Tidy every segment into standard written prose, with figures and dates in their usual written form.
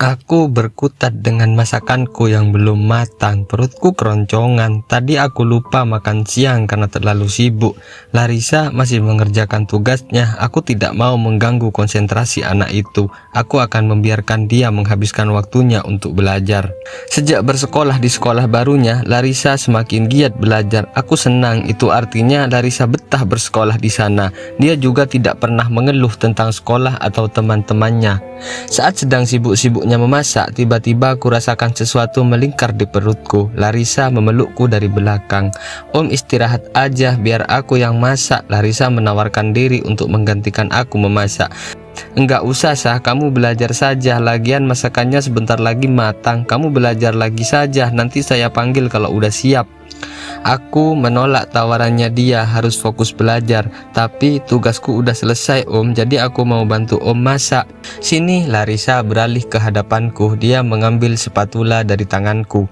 Aku berkutat dengan masakanku yang belum matang. Perutku keroncongan. Tadi aku lupa makan siang karena terlalu sibuk. Larissa masih mengerjakan tugasnya. Aku tidak mau mengganggu konsentrasi anak itu. Aku akan membiarkan dia menghabiskan waktunya untuk belajar. Sejak bersekolah di sekolah barunya, Larissa semakin giat belajar. Aku senang, itu artinya Larissa betah bersekolah di sana. Dia juga tidak pernah mengeluh tentang sekolah atau teman-temannya. Saat sedang sibuk-sibuknya memasak, tiba-tiba aku rasakan sesuatu melingkar di perutku. Larissa memelukku dari belakang. "Om, istirahat aja, biar aku yang masak." Larissa menawarkan diri untuk menggantikan aku memasak. "Enggak usah, Sah, kamu belajar saja. Lagian masakannya sebentar lagi matang. Kamu belajar lagi saja, nanti saya panggil kalau udah siap." Aku menolak tawarannya, dia harus fokus belajar. "Tapi tugasku udah selesai, Om, jadi aku mau bantu Om masak." "Sini." Larissa beralih ke hadapanku. Dia mengambil spatula dari tanganku.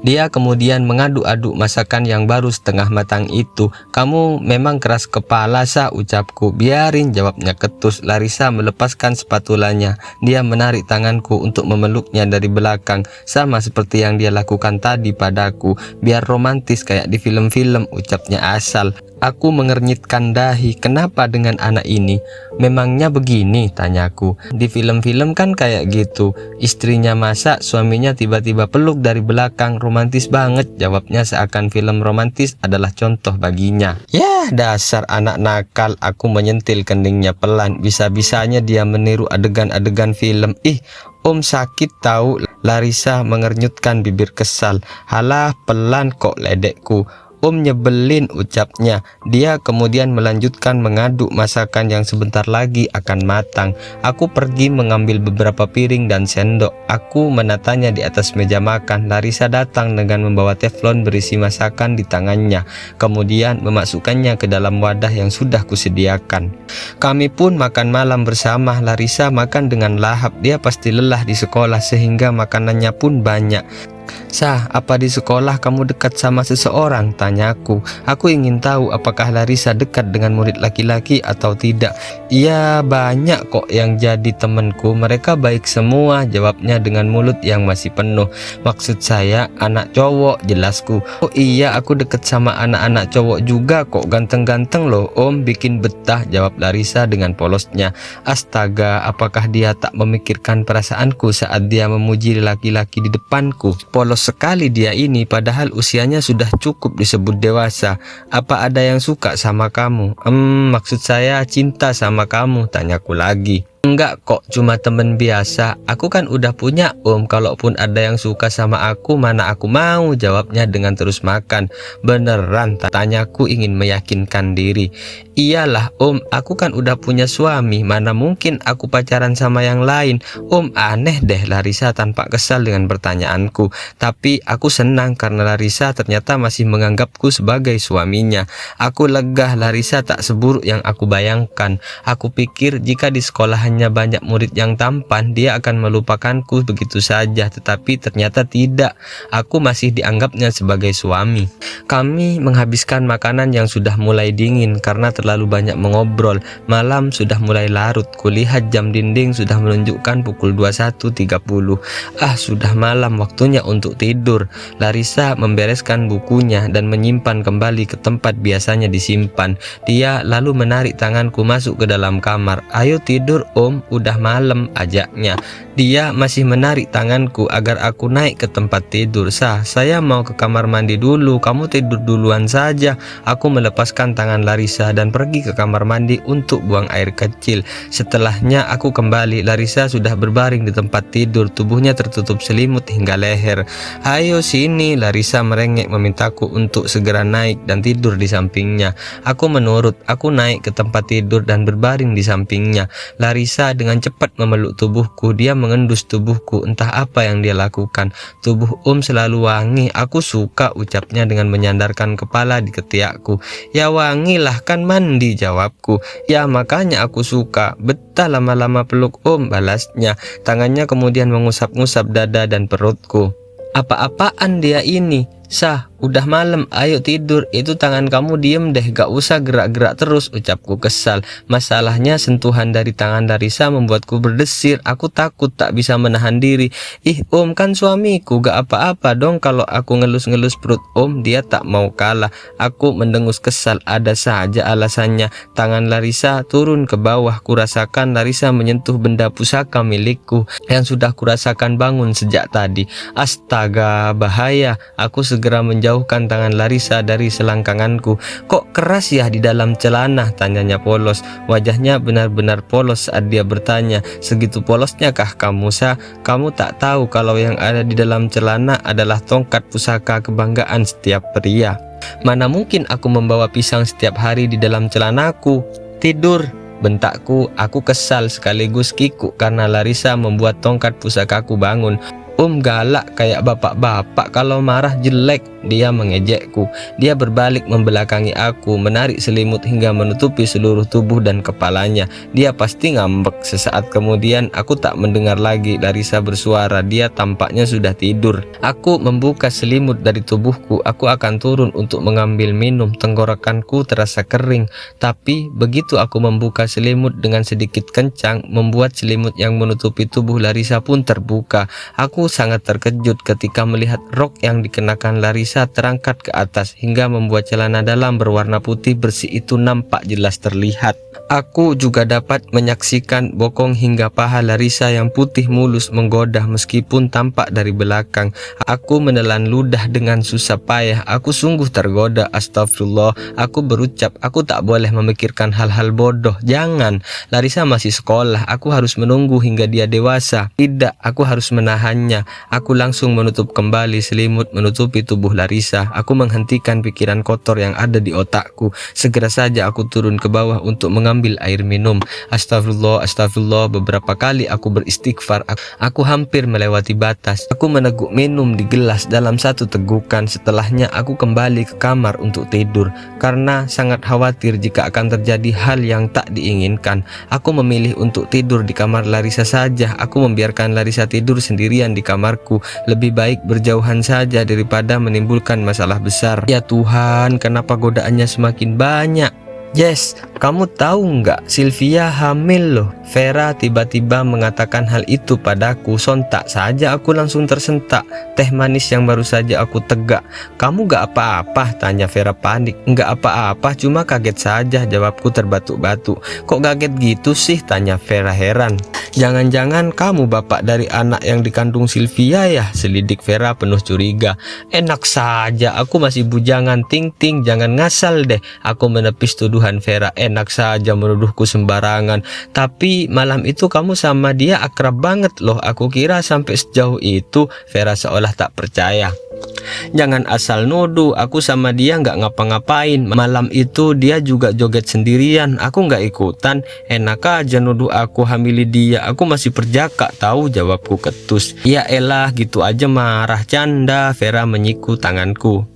Dia kemudian mengaduk-aduk masakan yang baru setengah matang itu. "Kamu memang keras kepala, Sah," ucapku. "Biarin," jawabnya ketus. Larissa melepaskan spatulanya. Dia menarik tanganku untuk memeluknya dari belakang, sama seperti yang dia lakukan tadi padaku. "Biar romantis kayak di film-film," ucapnya asal. Aku mengernyitkan dahi. "Kenapa dengan anak ini? Memangnya begini?" tanyaku. "Di film-film kan kayak gitu. Istrinya masak, suaminya tiba-tiba peluk dari belakang. Romantis banget," jawabnya seakan film romantis adalah contoh baginya. "Yah, dasar anak nakal." Aku menyentil keningnya pelan. Bisa-bisanya dia meniru adegan-adegan film. "Ih, Om, sakit tahu." Larissa mengernyutkan bibir kesal. "Halah, pelan kok ledekku. Om, nyebelin," ucapnya. Dia kemudian melanjutkan mengaduk masakan yang sebentar lagi akan matang. Aku pergi mengambil beberapa piring dan sendok. Aku menatanya di atas meja makan. Larissa datang dengan membawa teflon berisi masakan di tangannya, kemudian memasukkannya ke dalam wadah yang sudah kusediakan. Kami pun makan malam bersama. Larissa makan dengan lahap. Dia pasti lelah di sekolah sehingga makanannya pun banyak. "Sah, apa di sekolah kamu dekat sama seseorang?" tanyaku. Aku ingin tahu apakah Larissa dekat dengan murid laki-laki atau tidak. "Iya, banyak kok yang jadi temanku. Mereka baik semua," jawabnya dengan mulut yang masih penuh. "Maksud saya anak cowok," jelasku. "Oh iya, aku dekat sama anak-anak cowok juga kok. Ganteng-ganteng loh, Om, bikin betah," jawab Larissa dengan polosnya. Astaga, apakah dia tak memikirkan perasaanku saat dia memuji laki-laki di depanku? Polos sekali dia ini, padahal usianya sudah cukup disebut dewasa. "Apa ada yang suka sama kamu?" Maksud saya cinta sama kamu," tanyaku lagi. "Enggak kok, cuma temen biasa. Aku kan udah punya, Om. Kalaupun ada yang suka sama aku, mana aku mau," jawabnya dengan terus makan. "Beneran?" tanyaku ingin meyakinkan diri. "Iyalah, Om, aku kan udah punya suami. Mana mungkin aku pacaran sama yang lain, Om." "Aneh deh," Larissa tanpa kesal dengan pertanyaanku. Tapi aku senang karena Larissa ternyata masih menganggapku sebagai suaminya. Aku lega, Larissa tak seburuk yang aku bayangkan. Aku pikir jika di sekolah hanya banyak murid yang tampan, dia akan melupakanku begitu saja, tetapi ternyata tidak. Aku masih dianggapnya sebagai suami. Kami menghabiskan makanan yang sudah mulai dingin karena terlalu banyak mengobrol. Malam sudah mulai larut. Kulihat jam dinding sudah menunjukkan pukul 21.30. Sudah malam, waktunya untuk tidur. Larissa membereskan bukunya dan menyimpan kembali ke tempat biasanya disimpan. Dia lalu menarik tanganku masuk ke dalam kamar. "Ayo tidur, Om, udah malam," ajaknya. Dia masih menarik tanganku agar aku naik ke tempat tidur. "Sah, saya mau ke kamar mandi dulu, kamu tidur duluan saja." Aku melepaskan tangan Larissa dan pergi ke kamar mandi untuk buang air kecil. Setelahnya aku kembali. Larissa sudah berbaring di tempat tidur, tubuhnya tertutup selimut hingga leher. "Ayo sini," Larissa merengek memintaku untuk segera naik dan tidur di sampingnya. Aku menurut. Aku naik ke tempat tidur dan berbaring di sampingnya. Larissa dengan cepat memeluk tubuhku. Dia mengendus tubuhku. Entah apa yang dia lakukan. "Tubuh Om selalu wangi. Aku suka," ucapnya dengan menyandarkan kepala di ketiakku. "Ya wangilah, kan mandi," jawabku. "Ya makanya aku suka. Betah lama-lama peluk Om," balasnya. Tangannya kemudian mengusap-ngusap dada dan perutku. "Apa-apaan dia ini? Sah, Udah malam, ayo tidur. Itu tangan kamu diem deh, gak usah gerak-gerak terus, ucapku kesal. Masalahnya sentuhan dari tangan Larissa membuatku berdesir. Aku takut tak bisa menahan diri. Ih om, kan suamiku, gak apa-apa dong kalau aku ngelus-ngelus perut om. Dia tak mau kalah. Aku mendengus kesal, ada saja alasannya. Tangan Larissa turun ke bawah. Kurasakan Larissa menyentuh benda pusaka milikku yang sudah kurasakan bangun sejak tadi. Astaga, bahaya. Aku segera menjauhkan tangan Larissa dari selangkanganku. Kok keras ya di dalam celana? Tanyanya polos. Wajahnya benar-benar polos saat dia bertanya. Segitu polosnya kah kamu, Sa? Kamu tak tahu kalau yang ada di dalam celana adalah tongkat pusaka kebanggaan setiap pria. Mana mungkin aku membawa pisang setiap hari di dalam celanaku? Tidur, bentakku. Aku kesal sekaligus kikuk karena Larissa membuat tongkat pusakaku bangun. Galak kayak bapak-bapak, kalau marah jelek, dia mengejekku. Dia berbalik membelakangi aku, menarik selimut hingga menutupi seluruh tubuh dan kepalanya. Dia pasti ngambek. Sesaat kemudian aku tak mendengar lagi Larissa bersuara. Dia tampaknya sudah tidur. Aku membuka selimut dari tubuhku. Aku akan turun untuk mengambil minum. Tenggorokanku terasa kering, tapi begitu aku membuka selimut dengan sedikit kencang, membuat selimut yang menutupi tubuh Larissa pun terbuka. Aku sangat terkejut ketika melihat rok yang dikenakan Larissa terangkat ke atas hingga membuat celana dalam berwarna putih bersih itu nampak jelas terlihat. Aku juga dapat menyaksikan bokong hingga paha Larissa yang putih mulus menggoda meskipun tampak dari belakang. Aku menelan ludah dengan susah payah. Aku sungguh tergoda. Astagfirullah. Aku berucap, aku tak boleh memikirkan hal-hal bodoh. Jangan. Larissa masih sekolah. Aku harus menunggu hingga dia dewasa. Tidak, aku harus menahannya. Aku langsung menutup kembali selimut menutupi tubuh Larissa. Aku menghentikan pikiran kotor yang ada di otakku. Segera saja aku turun ke bawah untuk mengambil air minum. Astagfirullah, astagfirullah. Beberapa kali aku beristighfar. Aku hampir melewati batas. Aku meneguk minum di gelas dalam satu tegukan. Setelahnya aku kembali ke kamar untuk tidur karena sangat khawatir jika akan terjadi hal yang tak diinginkan. Aku memilih untuk tidur di kamar Larissa saja. Aku membiarkan Larissa tidur sendirian di kamarku. Lebih baik berjauhan saja daripada menimbulkan masalah besar. Ya Tuhan, kenapa godaannya semakin banyak? Yes, kamu tahu nggak, Sylvia hamil loh. Vera tiba-tiba mengatakan hal itu padaku. Sontak saja aku langsung tersentak. Teh manis yang baru saja aku tegak. Kamu gak apa-apa? Tanya Vera panik. Nggak apa-apa, cuma kaget saja, jawabku terbatuk-batuk. Kok kaget gitu sih? Tanya Vera heran. Jangan-jangan kamu bapak dari anak yang dikandung Sylvia ya? Selidik Vera penuh curiga. Enak saja, aku masih bujangan. Ting-ting, jangan ngasal deh. Aku menepis tuduhan Vera. Enak saja menuduhku sembarangan. Tapi malam itu kamu sama dia akrab banget loh. Aku kira sampai sejauh itu. Vera seolah tak percaya. Jangan asal nuduh, aku sama dia nggak ngapa-ngapain. Malam itu dia juga joget sendirian, aku nggak ikutan. Enak aja nuduh aku hamili dia, aku masih perjaka tahu, jawabku ketus. Ya elah, gitu aja marah, canda. Vera menyiku tanganku.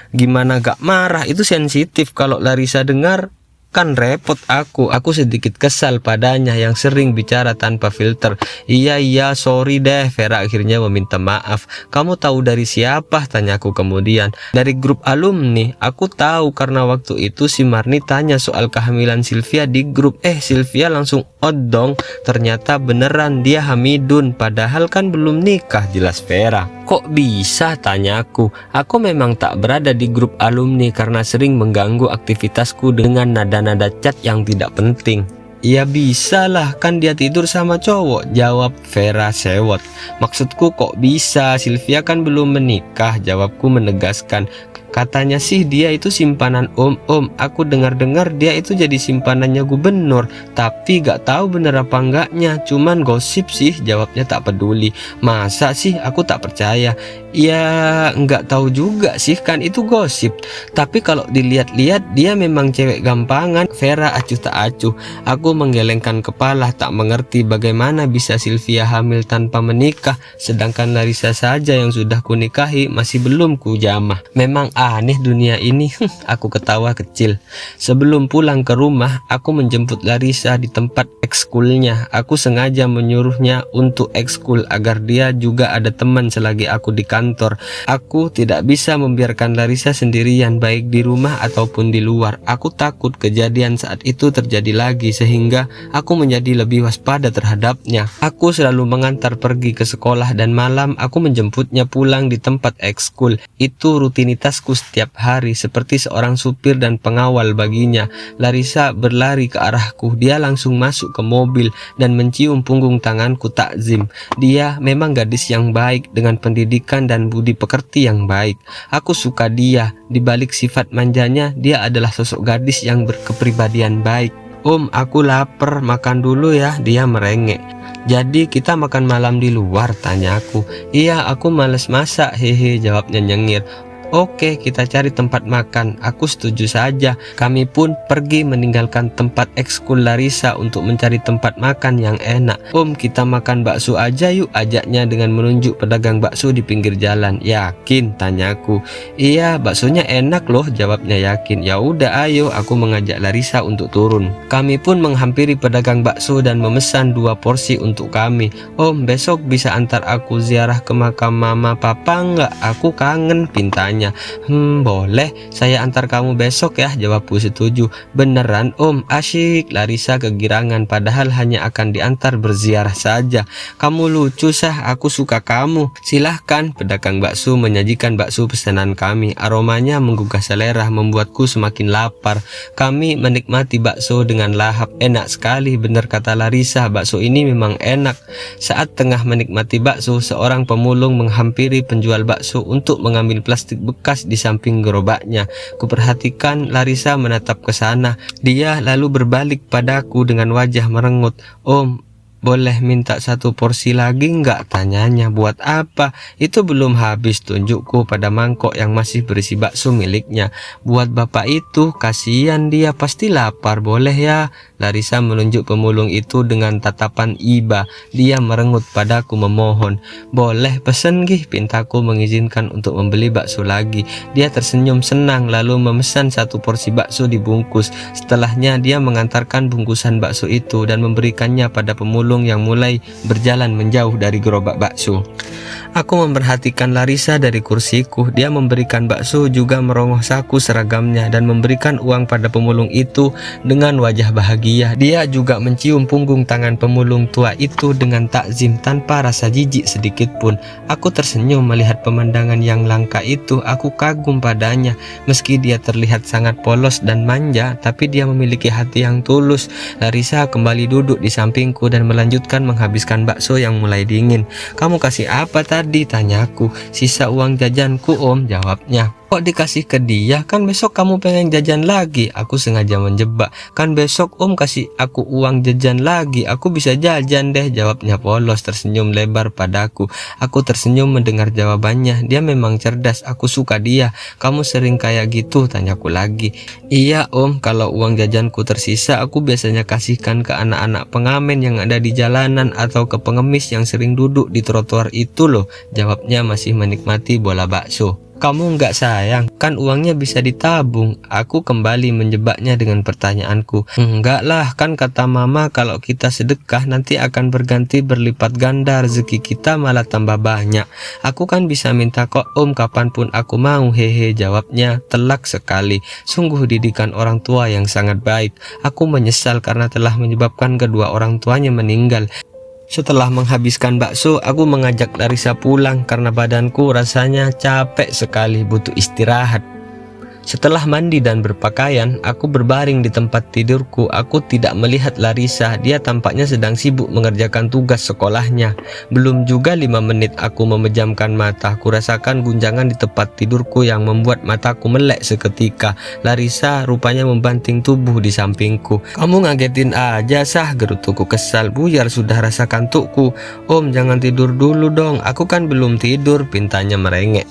Gimana gak marah, itu sensitif. Kalau Larissa dengar kan repot aku. Aku sedikit kesal padanya yang sering bicara tanpa filter. Iya sorry deh. Vera akhirnya meminta maaf. Kamu tahu dari siapa? Tanyaku kemudian. Dari grup alumni. Aku tahu karena waktu itu si Marni tanya soal kehamilan Sylvia di grup. Sylvia langsung dong. Ternyata beneran dia hamidun, padahal kan belum nikah, jelas Vera. Kok bisa? Tanyaku. Aku memang tak berada di grup alumni karena sering mengganggu aktivitasku dengan nada-nada chat yang tidak penting. Ya bisa lah, kan dia tidur sama cowok, jawab Vera sewot. Maksudku kok bisa, Sylvia kan belum menikah, jawabku menegaskan. Katanya sih dia itu simpanan om. Aku dengar-dengar dia itu jadi simpanannya gubernur. Tapi gak tahu bener apa enggaknya. Cuman gosip sih, jawabnya tak peduli. Masa sih, aku tak percaya. Ya nggak tahu juga sih, kan itu gosip. Tapi kalau dilihat-lihat dia memang cewek gampangan. Vera acuh tak acuh. Aku Aku menggelengkan kepala, tak mengerti bagaimana bisa Sylvia hamil tanpa menikah, sedangkan Larissa saja yang sudah kunikahi masih belum kujamah. Memang aneh dunia ini. Aku ketawa kecil. Sebelum pulang ke rumah, aku menjemput Larissa di tempat ekskulnya. Aku sengaja menyuruhnya untuk ekskul agar dia juga ada teman selagi aku di kantor. Aku tidak bisa membiarkan Larissa sendirian baik di rumah ataupun di luar. Aku takut kejadian saat itu terjadi lagi, sehingga aku menjadi lebih waspada terhadapnya. Aku selalu mengantar pergi ke sekolah dan malam aku menjemputnya pulang di tempat ekskul. Itu rutinitasku setiap hari, seperti seorang supir dan pengawal baginya. Larissa berlari ke arahku. Dia langsung masuk ke mobil dan mencium punggung tanganku takzim. Dia memang gadis yang baik dengan pendidikan dan budi pekerti yang baik. Aku suka dia. Di balik sifat manjanya, dia adalah sosok gadis yang berkepribadian baik. Om, aku lapar, makan dulu ya, dia merengek. Jadi kita makan malam di luar, tanyaku. Iya, aku males masak, hehe, jawabnya nyengir. Oke, kita cari tempat makan. Aku setuju saja. Kami pun pergi meninggalkan tempat ekskul Larissa untuk mencari tempat makan yang enak. Om, kita makan bakso aja yuk, ajaknya dengan menunjuk pedagang bakso di pinggir jalan. Yakin? Tanyaku. Iya, baksonya enak loh, jawabnya yakin. Ya udah ayo, aku mengajak Larissa untuk turun. Kami pun menghampiri pedagang bakso dan memesan 2 porsi untuk kami. Om, besok bisa antar aku ziarah ke makam mama papa nggak? Aku kangen, pintanya. Boleh, saya antar kamu besok ya, jawabku setuju. Beneran om? Asyik. Larissa kegirangan, padahal hanya akan diantar berziarah saja. Kamu lucu sah, aku suka kamu. Silahkan. Pedagang bakso menyajikan bakso pesanan kami. Aromanya menggugah selera, membuatku semakin lapar. Kami menikmati bakso dengan lahap. Enak sekali, benar kata Larissa, bakso ini memang enak. Saat tengah menikmati bakso, seorang pemulung menghampiri penjual bakso untuk mengambil plastik bekas di samping gerobaknya. Kuperhatikan Larissa menatap ke sana. Dia lalu berbalik padaku dengan wajah merengut. Om, boleh minta 1 porsi lagi nggak? Tanyanya. Buat apa? Itu belum habis, tunjukku pada mangkok yang masih berisi bakso miliknya. Buat bapak itu, kasihan dia pasti lapar. Boleh ya? Larissa menunjuk pemulung itu dengan tatapan iba. Dia merengut padaku memohon. Boleh pesen gih, pintaku mengizinkan untuk membeli bakso lagi. Dia tersenyum senang lalu memesan 1 porsi bakso dibungkus. Setelahnya dia mengantarkan bungkusan bakso itu dan memberikannya pada pemulung yang mulai berjalan menjauh dari gerobak bakso. Aku memperhatikan Larissa dari kursiku. Dia memberikan bakso juga merongoh saku seragamnya dan memberikan uang pada pemulung itu dengan wajah bahagia. Dia juga mencium punggung tangan pemulung tua itu dengan takzim tanpa rasa jijik sedikit pun. Aku tersenyum melihat pemandangan yang langka itu. Aku kagum padanya. Meski dia terlihat sangat polos dan manja, tapi dia memiliki hati yang tulus. Larissa kembali duduk di sampingku dan melanjutkan menghabiskan bakso yang mulai dingin. Kamu kasih apa tadi? Tanyaku. Sisa uang jajanku om, jawabnya. Kok dikasih ke dia? Kan besok kamu pengen jajan lagi. Aku sengaja menjebak. Kan besok om kasih aku uang jajan lagi, aku bisa jajan deh, jawabnya polos tersenyum lebar padaku. Aku tersenyum mendengar jawabannya. Dia memang cerdas, aku suka dia. Kamu sering kayak gitu? Tanyaku lagi. Iya om, kalau uang jajanku tersisa aku biasanya kasihkan ke anak-anak pengamen yang ada di jalanan atau ke pengemis yang sering duduk di trotoar itu loh, jawabnya masih menikmati bola bakso. Kamu nggak sayang? Kan uangnya bisa ditabung. Aku kembali menjebaknya dengan pertanyaanku. Enggak lah, kan kata mama kalau kita sedekah nanti akan berganti berlipat ganda, rezeki kita malah tambah banyak. Aku kan bisa minta kok om kapanpun aku mau, hehe, jawabnya telak sekali. Sungguh didikan orang tua yang sangat baik. Aku menyesal karena telah menyebabkan kedua orang tuanya meninggal. Setelah menghabiskan bakso, aku mengajak Larissa pulang karena badanku rasanya capek sekali, butuh istirahat. Setelah mandi dan berpakaian, aku berbaring di tempat tidurku. Aku tidak melihat Larissa, dia tampaknya sedang sibuk mengerjakan tugas sekolahnya. Belum juga 5 menit aku memejamkan mata. Aku rasakan guncangan di tempat tidurku yang membuat mataku melek seketika. Larissa rupanya membanting tubuh di sampingku. Kamu ngagetin aja sah, gerutuku kesal. Buyar sudah rasa kantukku. Om jangan tidur dulu dong, aku kan belum tidur, pintanya merengek.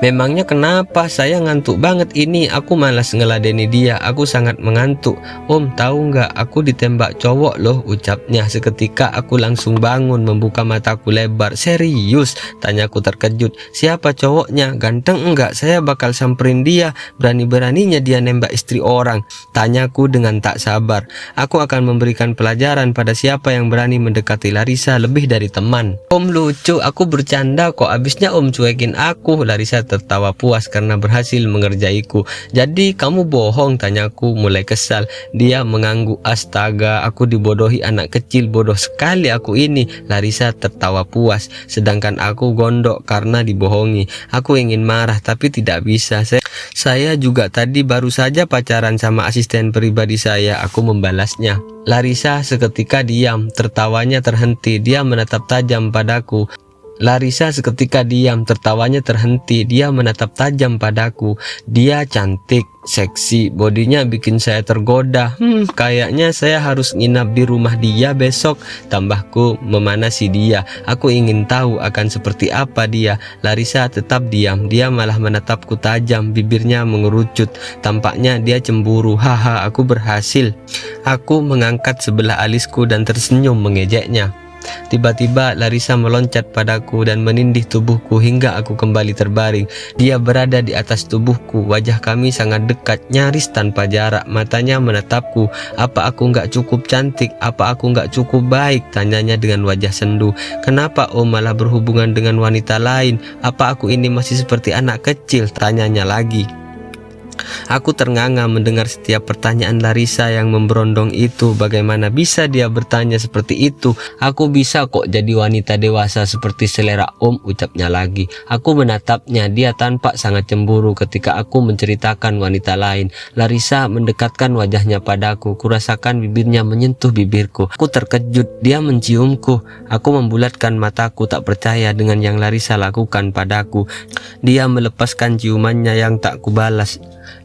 Memangnya kenapa? Saya ngantuk banget ini. Aku malas ngeladeni dia. Aku sangat mengantuk. Om, tahu nggak? Aku ditembak cowok loh, ucapnya. Seketika aku langsung bangun, membuka mataku lebar. Serius? Tanyaku terkejut. Siapa cowoknya? Ganteng enggak? Saya bakal samperin dia. Berani-beraninya dia nembak istri orang. Tanyaku dengan tak sabar. Aku akan memberikan pelajaran pada siapa yang berani mendekati Larissa lebih dari teman. Om lucu, aku bercanda kok. Abisnya Om cuekin aku. Larissa tertawa puas karena berhasil mengerjaiku. Jadi kamu bohong? Tanyaku mulai kesal. Dia mengangguk. Astaga, aku dibodohi anak kecil, bodoh sekali aku ini. Larissa tertawa puas, sedangkan aku gondok karena dibohongi. Aku ingin marah tapi tidak bisa. Saya juga tadi baru saja pacaran sama asisten pribadi saya, aku membalasnya. Larissa seketika diam, tertawanya terhenti. Dia menatap tajam padaku. Larissa seketika diam, tertawanya terhenti. Dia menatap tajam padaku. Dia cantik, seksi, bodinya bikin saya tergoda. Kayaknya saya harus nginap di rumah dia besok, tambahku memanasi dia. Aku ingin tahu akan seperti apa dia. Larissa tetap diam. Dia malah menatapku tajam, bibirnya mengerucut. Tampaknya dia cemburu. Haha, aku berhasil. Aku mengangkat sebelah alisku dan tersenyum mengejeknya. Tiba-tiba Larissa meloncat padaku dan menindih tubuhku hingga aku kembali terbaring. Dia berada di atas tubuhku. Wajah kami sangat dekat, nyaris tanpa jarak. Matanya menatapku. Apa aku nggak cukup cantik? Apa aku nggak cukup baik? Tanyanya dengan wajah sendu. Kenapa Om malah berhubungan dengan wanita lain? Apa aku ini masih seperti anak kecil? Tanyanya lagi. Aku ternganga mendengar setiap pertanyaan Larissa yang memberondong itu. Bagaimana bisa dia bertanya seperti itu? Aku bisa kok jadi wanita dewasa seperti selera Om, ucapnya lagi. Aku menatapnya. Dia tampak sangat cemburu ketika aku menceritakan wanita lain. Larissa mendekatkan wajahnya padaku. Kurasakan bibirnya menyentuh bibirku. Aku terkejut. Dia menciumku. Aku membulatkan mataku tak percaya dengan yang Larissa lakukan padaku. Dia melepaskan ciumannya yang tak kubalas.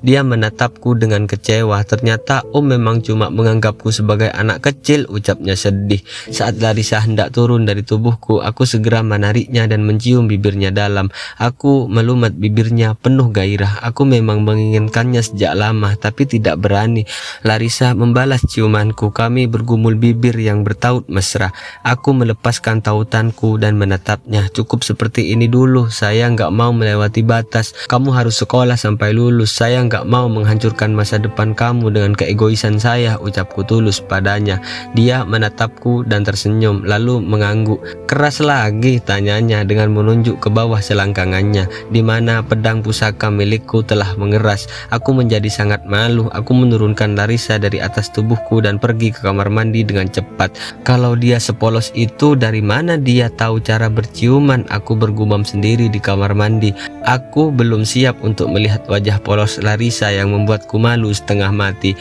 Dia menatapku dengan kecewa. Ternyata Om memang cuma menganggapku sebagai anak kecil, ucapnya sedih. Saat Larissa hendak turun dari tubuhku, aku segera menariknya dan mencium bibirnya dalam. Aku melumat bibirnya penuh gairah. Aku memang menginginkannya sejak lama, tapi tidak berani. Larissa membalas ciumanku. Kami bergumul bibir yang bertaut mesra. Aku melepaskan tautanku dan menatapnya. Cukup seperti ini dulu. Saya nggak mau melewati batas. Kamu harus sekolah sampai lulus. Saya nggak mau menghancurkan masa depan kamu dengan keegoisan saya, ucapku tulus padanya. Dia menatapku dan tersenyum, lalu mengangguk. Keras lagi, tanyanya dengan menunjuk ke bawah selangkangannya, di mana pedang pusaka milikku telah mengeras. Aku menjadi sangat malu. Aku menurunkan Larissa dari atas tubuhku dan pergi ke kamar mandi dengan cepat. Kalau dia sepolos itu, dari mana dia tahu cara berciuman? Aku bergumam sendiri di kamar mandi. Aku belum siap untuk melihat wajah polos Larissa yang membuatku malu setengah mati.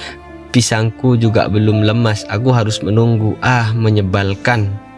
Pisangku juga belum lemas. Aku harus menunggu. Menyebalkan.